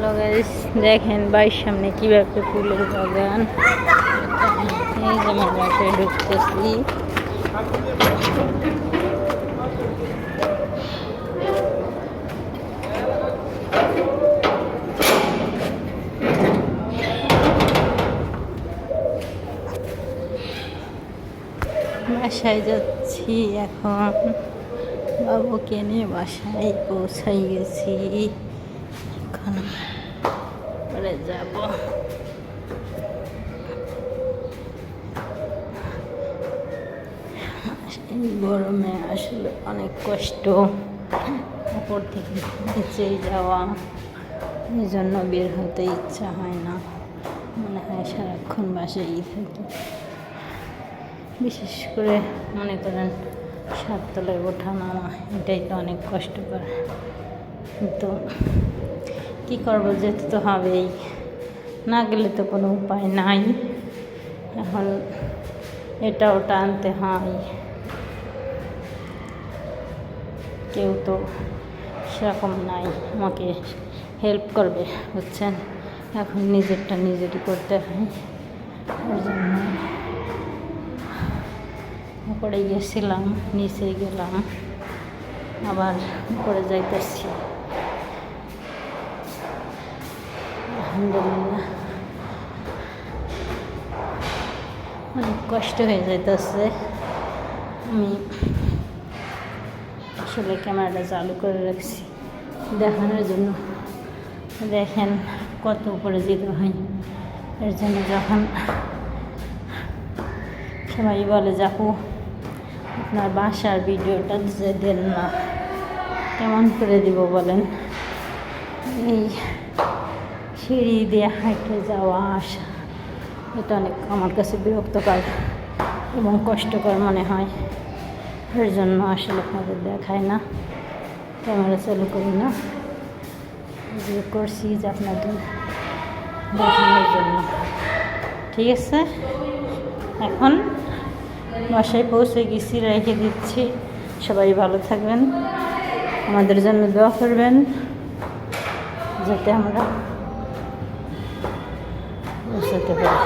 Hello guys, দেখেন বাড়ির সামনে কিভাবে ফুলের বাগান। এই যে আমার বাসায় ঢুকতেছি। বাসায় যাচ্ছি এখন, বাবুকে নিয়ে বাসায় পৌঁছাই গেছি। এখন পরে যাব। এই গরমে আসলে অনেক কষ্ট, উপর থেকে নিচেই যাওয়া, এই জন্য বের হতে ইচ্ছা হয় না। মনে হয় সারাক্ষণ বাসায়ই থাকি। বিশেষ করে মনে করেন সাততলায় ওঠা নামা, এটাই তো অনেক কষ্টকর। কিন্তু কী করবো, যেতে তো হবেই, না গেলে তো কোনো উপায় নাই। এখন এটা ওটা আনতে হয়, কেউ তো সেরকম নাই আমাকে হেল্প করবে, বুঝছেন। এখন নিজেরটা নিজেরই করতে হয়। ওই জন্য উপরে গেছিলাম, নিচে গেলাম, আবার উপরে যাইতেছি। আলহামদুলিল্লাহ, অনেক কষ্ট হয়ে যাইতেছে। আমি আসলে ক্যামেরাটা চালু করে রাখছি দেখানোর জন্য। দেখেন কত উপরে যেতে হয়। এর জন্য যখন সবাই বলে যাবো আপনার বাসার ভিডিওটা যে দেন না, কেমন করে দিব বলেন। এই সিঁড়ি দিয়ে হাঁটে যাওয়া আসা, এটা অনেক আমার কাছে বিরক্তকর এবং কষ্টকর মনে হয়। এর জন্য আসলে আপনাদের দেখায় না, ক্যামেরা চালু করি না। যে করছি যে আপনাদের দেখানোর জন্য। ঠিক আছে, এখন বাসায় পৌঁছে গেছি, রেখে দিচ্ছি। সবাই ভালো থাকবেন, আমাদের জন্য দোয়া করবেন যাতে আমরা পৌঁছাতে পারি।